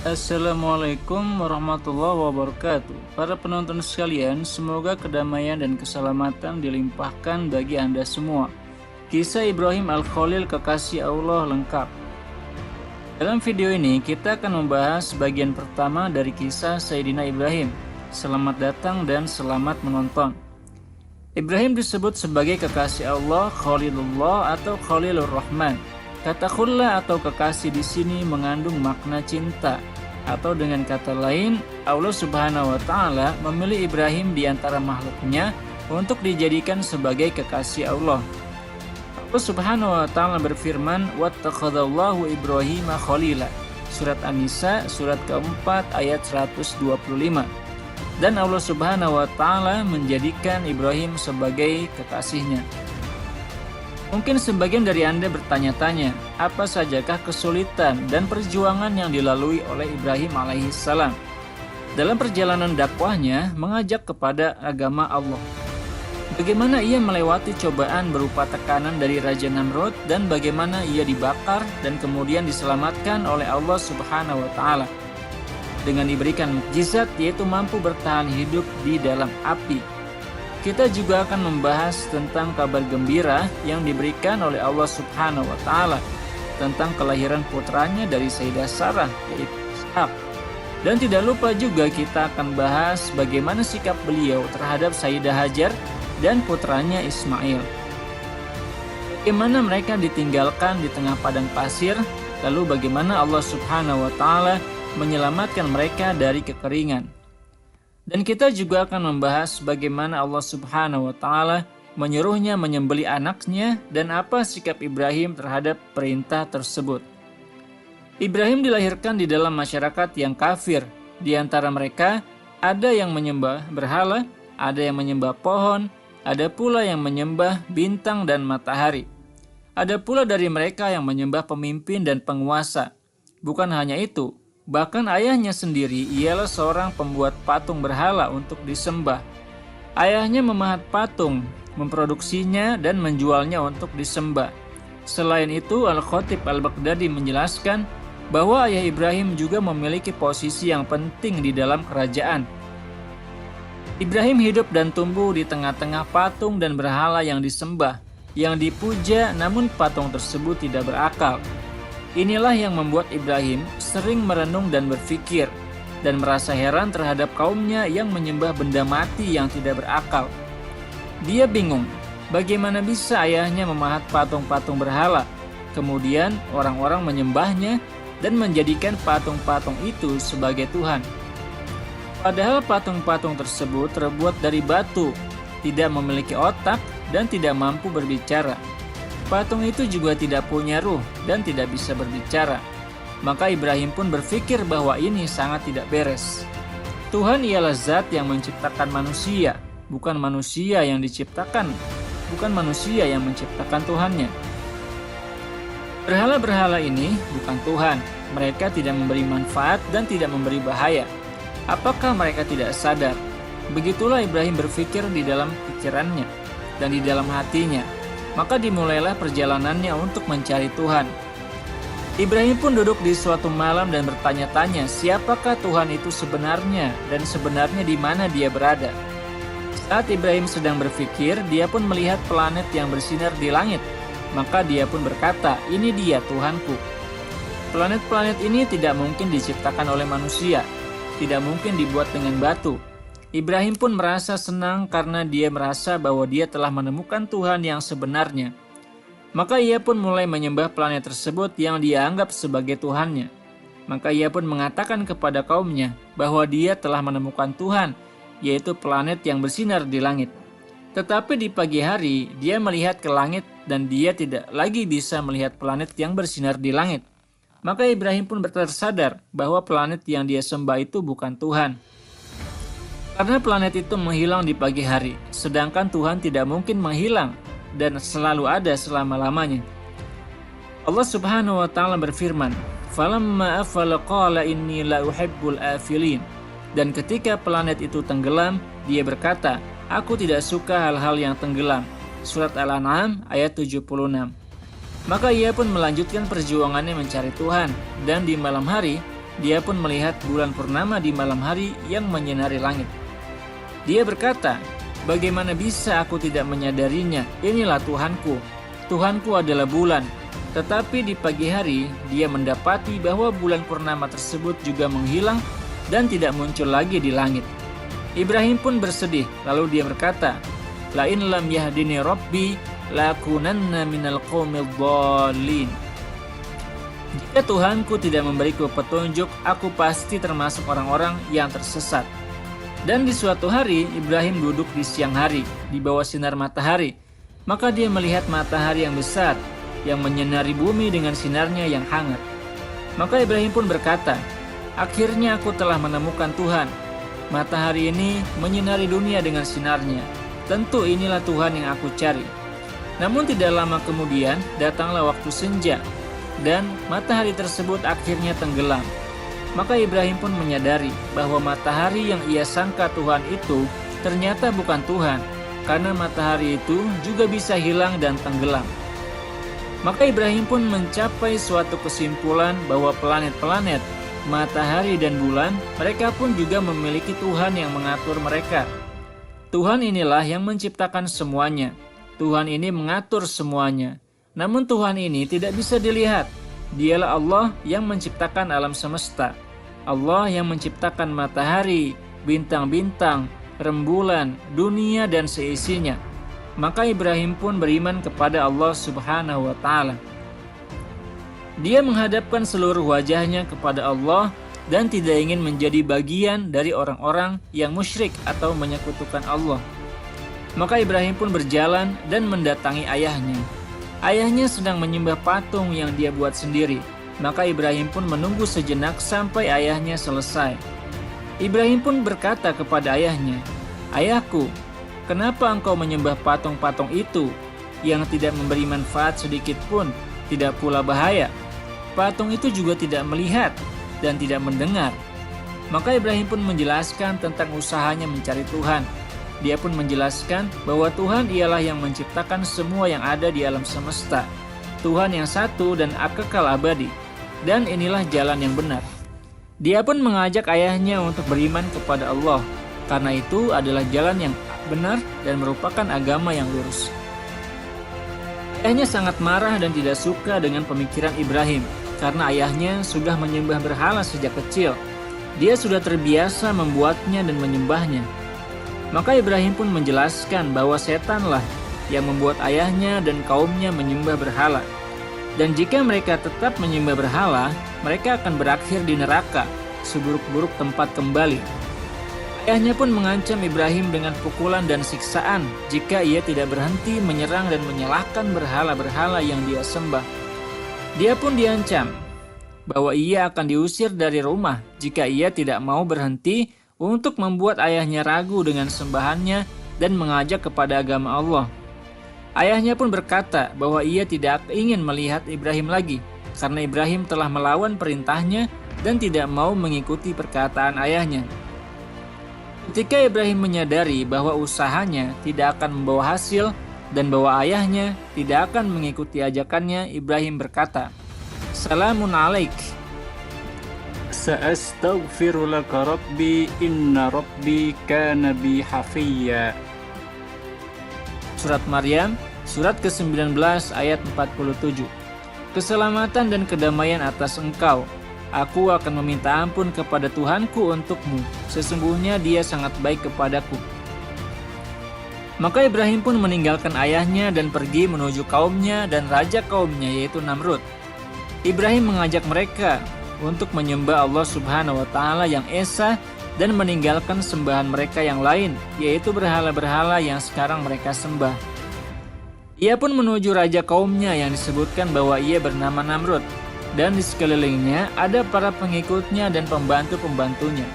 Assalamualaikum warahmatullahi wabarakatuh. Para penonton sekalian, semoga kedamaian dan keselamatan dilimpahkan bagi Anda semua. Kisah Ibrahim Al-Khalil kekasih Allah lengkap. Dalam video ini kita akan membahas bagian pertama dari kisah Sayyidina Ibrahim. Selamat datang dan selamat menonton. Ibrahim disebut sebagai kekasih Allah, Khalilullah atau Khalilur Rahman. Kata khulla atau kekasih di sini mengandung makna cinta, atau dengan kata lain, Allah Subhanahu wa taala memilih Ibrahim di antara makhluknya untuk dijadikan sebagai kekasih Allah. Allah Subhanahu wa taala berfirman, "Wattakhadallahu Ibrahima khalila." Surat An-Nisa surat keempat ayat 125. Dan Allah Subhanahu wa taala menjadikan Ibrahim sebagai kekasihnya. Mungkin sebagian dari Anda bertanya-tanya, apa sajakah kesulitan dan perjuangan yang dilalui oleh Ibrahim alaihissalam dalam perjalanan dakwahnya mengajak kepada agama Allah. Bagaimana ia melewati cobaan berupa tekanan dari Raja Namrud dan bagaimana ia dibakar dan kemudian diselamatkan oleh Allah Subhanahu wa taala dengan diberikan mukjizat, yaitu mampu bertahan hidup di dalam api. Kita juga akan membahas tentang kabar gembira yang diberikan oleh Allah Subhanahu wa taala tentang kelahiran putranya dari Sayyidah Sarah, yaitu Ishak. Dan tidak lupa juga kita akan bahas bagaimana sikap beliau terhadap Sayyidah Hajar dan putranya Ismail. Bagaimana mereka ditinggalkan di tengah padang pasir, lalu bagaimana Allah Subhanahu wa taala menyelamatkan mereka dari kekeringan. Dan kita juga akan membahas bagaimana Allah Subhanahu wa taala menyuruhnya menyembelih anaknya dan apa sikap Ibrahim terhadap perintah tersebut. Ibrahim dilahirkan di dalam masyarakat yang kafir. Di antara mereka ada yang menyembah berhala, ada yang menyembah pohon, ada pula yang menyembah bintang dan matahari. Ada pula dari mereka yang menyembah pemimpin dan penguasa. Bukan hanya itu, bahkan ayahnya sendiri ialah seorang pembuat patung berhala untuk disembah. Ayahnya memahat patung, memproduksinya dan menjualnya untuk disembah. Selain itu, Al-Khatib Al-Baghdadi menjelaskan bahwa ayah Ibrahim juga memiliki posisi yang penting di dalam kerajaan. Ibrahim hidup dan tumbuh di tengah-tengah patung dan berhala yang disembah, yang dipuja, namun patung tersebut tidak berakal. Inilah yang membuat Ibrahim sering merenung dan berpikir, dan merasa heran terhadap kaumnya yang menyembah benda mati yang tidak berakal. Dia bingung, bagaimana bisa ayahnya memahat patung-patung berhala, kemudian orang-orang menyembahnya dan menjadikan patung-patung itu sebagai Tuhan. Padahal patung-patung tersebut terbuat dari batu, tidak memiliki otak, dan tidak mampu berbicara. Patung itu juga tidak punya ruh dan tidak bisa berbicara. Maka Ibrahim pun berpikir bahwa ini sangat tidak beres. Tuhan ialah zat yang menciptakan manusia, bukan manusia yang diciptakan, bukan manusia yang menciptakan Tuhannya. Berhala-berhala ini bukan Tuhan. Mereka tidak memberi manfaat dan tidak memberi bahaya. Apakah mereka tidak sadar? Begitulah Ibrahim berpikir di dalam pikirannya dan di dalam hatinya. Maka dimulailah perjalanannya untuk mencari Tuhan. Ibrahim pun duduk di suatu malam dan bertanya-tanya, siapakah Tuhan itu sebenarnya dan sebenarnya di mana dia berada. Saat Ibrahim sedang berpikir, dia pun melihat planet yang bersinar di langit. Maka dia pun berkata, ini dia Tuhanku. Planet-planet ini tidak mungkin diciptakan oleh manusia, tidak mungkin dibuat dengan batu. Ibrahim pun merasa senang karena dia merasa bahwa dia telah menemukan Tuhan yang sebenarnya. Maka ia pun mulai menyembah planet tersebut yang dia anggap sebagai Tuhannya. Maka ia pun mengatakan kepada kaumnya bahwa dia telah menemukan Tuhan, yaitu planet yang bersinar di langit. Tetapi di pagi hari dia melihat ke langit dan dia tidak lagi bisa melihat planet yang bersinar di langit. Maka Ibrahim pun tersadar bahwa planet yang dia sembah itu bukan Tuhan. Karena planet itu menghilang di pagi hari, sedangkan Tuhan tidak mungkin menghilang dan selalu ada selama-lamanya. Allah Subhanahu wa taala berfirman, "Falamma afala qala inni la uhibbul afilin." Dan ketika planet itu tenggelam, dia berkata, "Aku tidak suka hal-hal yang tenggelam." Surat Al-An'am ayat 76. Maka ia pun melanjutkan perjuangannya mencari Tuhan, dan di malam hari dia pun melihat bulan purnama di malam hari yang menyinari langit. Dia berkata, "Bagaimana bisa aku tidak menyadarinya? Inilah Tuhanku. Tuhanku adalah bulan." Tetapi di pagi hari, dia mendapati bahwa bulan purnama tersebut juga menghilang dan tidak muncul lagi di langit. Ibrahim pun bersedih, lalu dia berkata, "La in lam yahdini Rabbi lakunanna minal qaumil dhalin." Jika Tuhanku tidak memberiku petunjuk, aku pasti termasuk orang-orang yang tersesat. Dan di suatu hari, Ibrahim duduk di siang hari, di bawah sinar matahari. Maka dia melihat matahari yang besar, yang menyinari bumi dengan sinarnya yang hangat. Maka Ibrahim pun berkata, "Akhirnya aku telah menemukan Tuhan. Matahari ini menyinari dunia dengan sinarnya. Tentu inilah Tuhan yang aku cari." Namun tidak lama kemudian, datanglah waktu senja, dan matahari tersebut akhirnya tenggelam. Maka Ibrahim pun menyadari bahwa matahari yang ia sangka Tuhan itu ternyata bukan Tuhan, karena matahari itu juga bisa hilang dan tenggelam. Maka Ibrahim pun mencapai suatu kesimpulan bahwa planet-planet, matahari dan bulan, mereka pun juga memiliki Tuhan yang mengatur mereka. Tuhan inilah yang menciptakan semuanya. Tuhan ini mengatur semuanya. Namun Tuhan ini tidak bisa dilihat. Dialah Allah yang menciptakan alam semesta. Allah yang menciptakan matahari, bintang-bintang, rembulan, dunia dan seisinya. Maka Ibrahim pun beriman kepada Allah Subhanahu wa Ta'ala. Dia menghadapkan seluruh wajahnya kepada Allah dan tidak ingin menjadi bagian dari orang-orang yang musyrik atau menyekutukan Allah. Maka Ibrahim pun berjalan dan mendatangi ayahnya. Ayahnya sedang menyembah patung yang dia buat sendiri. Maka Ibrahim pun menunggu sejenak sampai ayahnya selesai. Ibrahim pun berkata kepada ayahnya, "Ayahku, kenapa engkau menyembah patung-patung itu yang tidak memberi manfaat sedikit pun, tidak pula bahaya? Patung itu juga tidak melihat dan tidak mendengar." Maka Ibrahim pun menjelaskan tentang usahanya mencari Tuhan. Dia pun menjelaskan bahwa Tuhan ialah yang menciptakan semua yang ada di alam semesta. Tuhan yang satu dan kekal abadi. Dan inilah jalan yang benar. Dia pun mengajak ayahnya untuk beriman kepada Allah. Karena itu adalah jalan yang benar dan merupakan agama yang lurus. Ayahnya sangat marah dan tidak suka dengan pemikiran Ibrahim. Karena ayahnya sudah menyembah berhala sejak kecil. Dia sudah terbiasa membuatnya dan menyembahnya. Maka Ibrahim pun menjelaskan bahwa setanlah yang membuat ayahnya dan kaumnya menyembah berhala. Dan jika mereka tetap menyembah berhala, mereka akan berakhir di neraka, seburuk-buruk tempat kembali. Ayahnya pun mengancam Ibrahim dengan pukulan dan siksaan jika ia tidak berhenti menyerang dan menyalahkan berhala-berhala yang dia sembah. Dia pun diancam bahwa ia akan diusir dari rumah jika ia tidak mau berhenti untuk membuat ayahnya ragu dengan sembahannya dan mengajak kepada agama Allah. Ayahnya pun berkata bahwa ia tidak ingin melihat Ibrahim lagi, karena Ibrahim telah melawan perintahnya dan tidak mau mengikuti perkataan ayahnya. Ketika Ibrahim menyadari bahwa usahanya tidak akan membawa hasil dan bahwa ayahnya tidak akan mengikuti ajakannya, Ibrahim berkata, "Salamun alaik. Sa'astaghfiru laka rabbi inna rabbi kana bi hafiyya." Surat Maryam, surat ke-19 ayat 47. Keselamatan dan kedamaian atas engkau. Aku akan meminta ampun kepada Tuhanku untukmu. Sesungguhnya Dia sangat baik kepadaku. Maka Ibrahim pun meninggalkan ayahnya dan pergi menuju kaumnya dan raja kaumnya, yaitu Namrud. Ibrahim mengajak mereka untuk menyembah Allah Subhanahu wa Ta'ala yang esa dan meninggalkan sembahan mereka yang lain, yaitu berhala-berhala yang sekarang mereka sembah. Ia pun menuju raja kaumnya yang disebutkan bahwa ia bernama Namrud, dan di sekelilingnya ada para pengikutnya dan pembantu-pembantunya.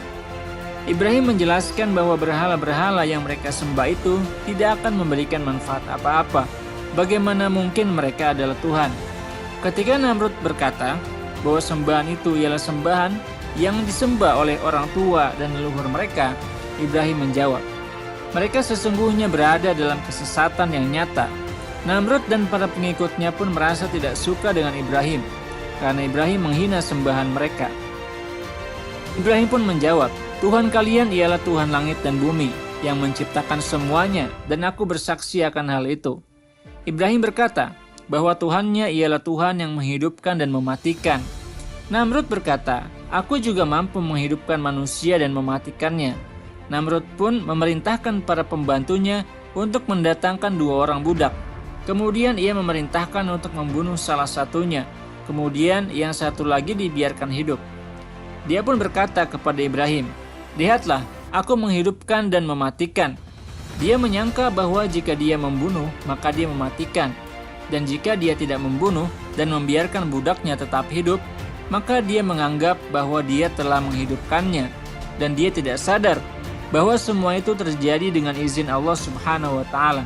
Ibrahim menjelaskan bahwa berhala-berhala yang mereka sembah itu tidak akan memberikan manfaat apa-apa. Bagaimana mungkin mereka adalah Tuhan? Ketika Namrud berkata bahwa sembahan itu ialah sembahan yang disembah oleh orang tua dan leluhur mereka, Ibrahim menjawab, mereka sesungguhnya berada dalam kesesatan yang nyata. Namrud dan para pengikutnya pun merasa tidak suka dengan Ibrahim, karena Ibrahim menghina sembahan mereka. Ibrahim pun menjawab, Tuhan kalian ialah Tuhan langit dan bumi, yang menciptakan semuanya, dan aku bersaksi akan hal itu. Ibrahim berkata, bahwa Tuhannya ialah Tuhan yang menghidupkan dan mematikan. Namrud berkata, aku juga mampu menghidupkan manusia dan mematikannya. Namrud pun memerintahkan para pembantunya untuk mendatangkan 2 orang budak. Kemudian ia memerintahkan untuk membunuh salah satunya. Kemudian yang satu lagi dibiarkan hidup. Dia pun berkata kepada Ibrahim, lihatlah, aku menghidupkan dan mematikan. Dia menyangka bahwa jika dia membunuh, maka dia mematikan. Dan jika dia tidak membunuh dan membiarkan budaknya tetap hidup, maka dia menganggap bahwa dia telah menghidupkannya. Dan dia tidak sadar bahwa semua itu terjadi dengan izin Allah Subhanahu wa Ta'ala.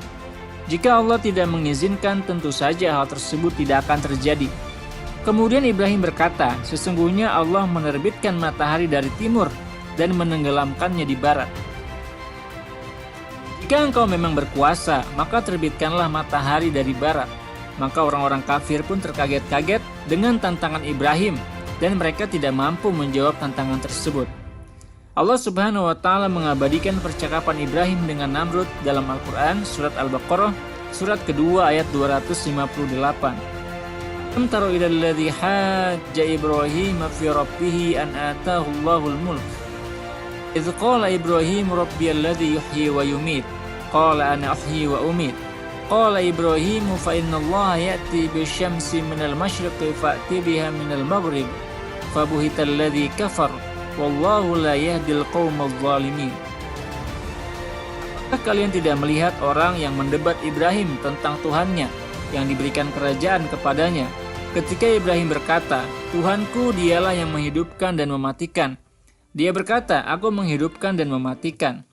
Jika Allah tidak mengizinkan, tentu saja hal tersebut tidak akan terjadi. Kemudian Ibrahim berkata, sesungguhnya Allah menerbitkan matahari dari timur dan menenggelamkannya di barat. Jika engkau memang berkuasa, maka terbitkanlah matahari dari barat. Maka orang-orang kafir pun terkaget-kaget dengan tantangan Ibrahim, dan mereka tidak mampu menjawab tantangan tersebut. Allah Subhanahu wa Ta'ala mengabadikan percakapan Ibrahim dengan Namrud dalam Al-Quran, surat Al-Baqarah, surat kedua ayat 258. Alam taro ilal ladzi hajja Ibrahim fi rabbih an ataahu Allahul mulk. Idz qala Ibrahim rabbiyal ladzi yuhyi wa yumit. Qala ana uhyi wa umit. Qala Ibrahim fa innallaha ya'ti bisyamsi minal masyriqi fa'ti biha minal maghrib. Fabuhital ladzi kafar. Wallahu la yahdil qaumadz zalimin. Apakah kalian tidak melihat orang yang mendebat Ibrahim tentang Tuhannya yang diberikan kerajaan kepadanya? Ketika Ibrahim berkata, Tuhanku dialah yang menghidupkan dan mematikan. Dia berkata, aku menghidupkan dan mematikan.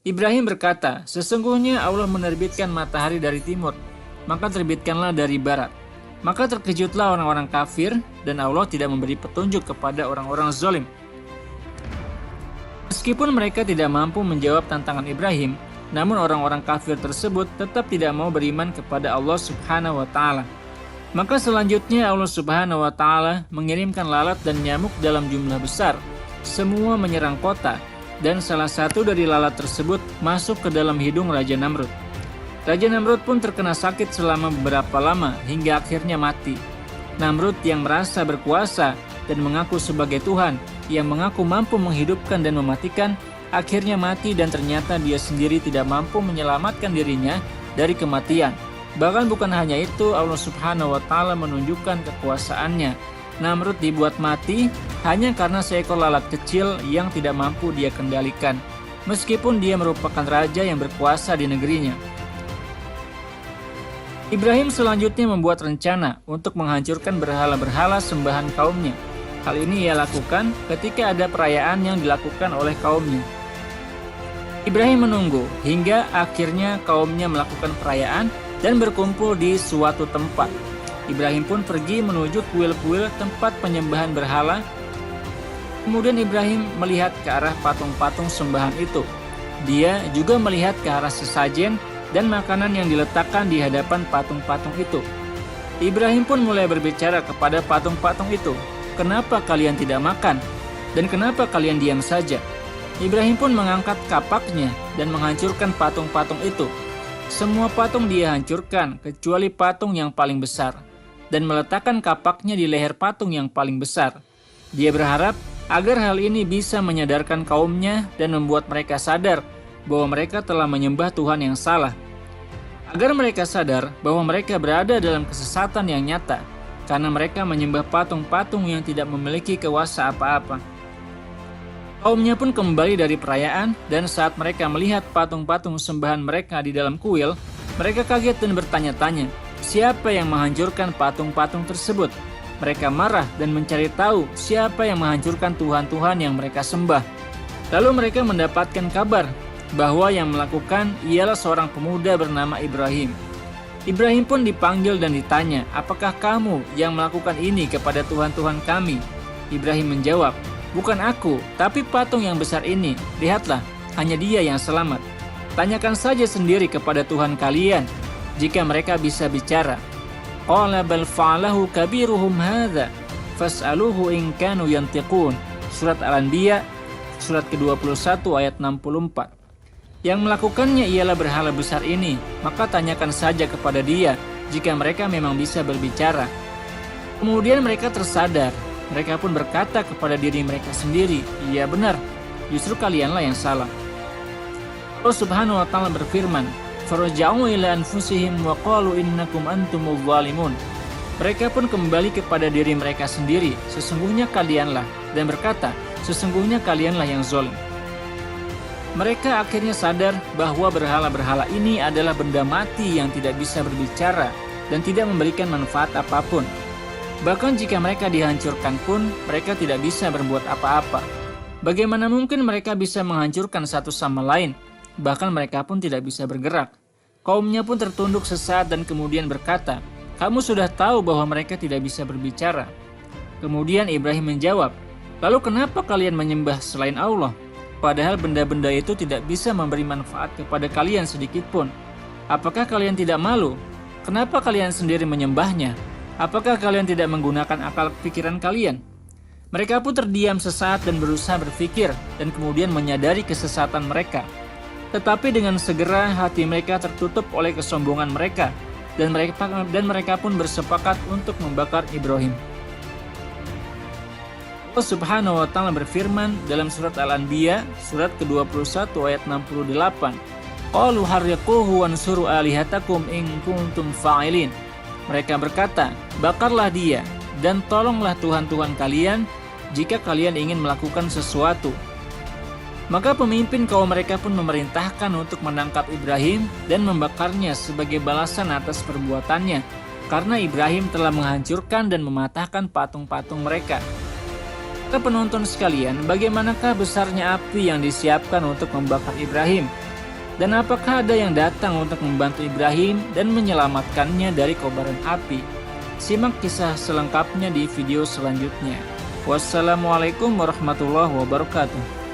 Ibrahim berkata, sesungguhnya Allah menerbitkan matahari dari timur, maka terbitkanlah dari barat. Maka terkejutlah orang-orang kafir, dan Allah tidak memberi petunjuk kepada orang-orang zalim. Meskipun mereka tidak mampu menjawab tantangan Ibrahim, namun orang-orang kafir tersebut tetap tidak mau beriman kepada Allah Subhanahu wa Ta'ala. Maka selanjutnya Allah Subhanahu wa Ta'ala mengirimkan lalat dan nyamuk dalam jumlah besar. Semua menyerang kota, dan salah satu dari lalat tersebut masuk ke dalam hidung Raja Namrud. Raja Namrud pun terkena sakit selama beberapa lama hingga akhirnya mati. Namrud yang merasa berkuasa dan mengaku sebagai Tuhan, yang mengaku mampu menghidupkan dan mematikan, akhirnya mati dan ternyata dia sendiri tidak mampu menyelamatkan dirinya dari kematian. Bahkan bukan hanya itu, Allah Subhanahu wa Ta'ala menunjukkan kekuasaannya. Namrud dibuat mati hanya karena seekor lalat kecil yang tidak mampu dia kendalikan, meskipun dia merupakan raja yang berkuasa di negerinya. Ibrahim selanjutnya membuat rencana untuk menghancurkan berhala-berhala sembahan kaumnya. Hal ini ia lakukan ketika ada perayaan yang dilakukan oleh kaumnya. Ibrahim menunggu hingga akhirnya kaumnya melakukan perayaan dan berkumpul di suatu tempat. Ibrahim pun pergi menuju kuil-kuil tempat penyembahan berhala. Kemudian Ibrahim melihat ke arah patung-patung sembahan itu. Dia juga melihat ke arah sesajen dan makanan yang diletakkan di hadapan patung-patung itu. Ibrahim pun mulai berbicara kepada patung-patung itu. Kenapa kalian tidak makan? Dan kenapa kalian diam saja? Ibrahim pun mengangkat kapaknya dan menghancurkan patung-patung itu. Semua patung dia hancurkan, kecuali patung yang paling besar, dan meletakkan kapaknya di leher patung yang paling besar. Dia berharap agar hal ini bisa menyadarkan kaumnya dan membuat mereka sadar bahwa mereka telah menyembah Tuhan yang salah. Agar mereka sadar bahwa mereka berada dalam kesesatan yang nyata, karena mereka menyembah patung-patung yang tidak memiliki kuasa apa-apa. Kaumnya pun kembali dari perayaan, dan saat mereka melihat patung-patung sembahan mereka di dalam kuil, mereka kaget dan bertanya-tanya, siapa yang menghancurkan patung-patung tersebut? Mereka marah dan mencari tahu siapa yang menghancurkan Tuhan-Tuhan yang mereka sembah. Lalu mereka mendapatkan kabar bahwa yang melakukan ialah seorang pemuda bernama Ibrahim. Ibrahim pun dipanggil dan ditanya, apakah kamu yang melakukan ini kepada Tuhan-Tuhan kami? Ibrahim menjawab, bukan aku, tapi patung yang besar ini. Lihatlah, hanya dia yang selamat. Tanyakan saja sendiri kepada Tuhan kalian, jika mereka bisa bicara. Qala bal fa'alahu kabiruhum hadza fas'aluhu in kanu yantiqun. Surat Al-Anbiya, surat ke-21 ayat 64. Yang melakukannya ialah berhala besar ini, maka tanyakan saja kepada dia jika mereka memang bisa berbicara. Kemudian mereka tersadar, mereka pun berkata kepada diri mereka sendiri, iya benar, justru kalianlah yang salah. Allah Subhanahu wa Ta'ala berfirman, faraja'u ila anfusihim wa qalu innakum antumul zalimun. Mereka pun kembali kepada diri mereka sendiri, sesungguhnya kalianlah, dan berkata, sesungguhnya kalianlah yang zalim. Mereka akhirnya sadar bahwa berhala-berhala ini adalah benda mati yang tidak bisa berbicara dan tidak memberikan manfaat apapun. Bahkan jika mereka dihancurkan pun, mereka tidak bisa berbuat apa-apa. Bagaimana mungkin mereka bisa menghancurkan satu sama lain? Bahkan mereka pun tidak bisa bergerak. Kaumnya pun tertunduk sesaat dan kemudian berkata, kamu sudah tahu bahwa mereka tidak bisa berbicara. Kemudian Ibrahim menjawab, lalu kenapa kalian menyembah selain Allah? Padahal benda-benda itu tidak bisa memberi manfaat kepada kalian sedikit pun. Apakah kalian tidak malu? Kenapa kalian sendiri menyembahnya? Apakah kalian tidak menggunakan akal pikiran kalian? Mereka pun terdiam sesaat dan berusaha berpikir dan kemudian menyadari kesesatan mereka. Tetapi dengan segera hati mereka tertutup oleh kesombongan mereka dan mereka pun bersepakat untuk membakar Ibrahim. Allah Subhanahu wa Ta'ala berfirman dalam surat Al-Anbiya, surat ke-21 ayat 68. Qalu harriquhu wansuru alihatakum in kuntum fa'ilin. Mereka berkata, bakarlah dia dan tolonglah Tuhan-Tuhan kalian jika kalian ingin melakukan sesuatu. Maka pemimpin kaum mereka pun memerintahkan untuk menangkap Ibrahim dan membakarnya sebagai balasan atas perbuatannya, karena Ibrahim telah menghancurkan dan mematahkan patung-patung mereka. Ke penonton sekalian, bagaimanakah besarnya api yang disiapkan untuk membakar Ibrahim? Dan apakah ada yang datang untuk membantu Ibrahim dan menyelamatkannya dari kobaran api? Simak kisah selengkapnya di video selanjutnya. Wassalamualaikum warahmatullahi wabarakatuh.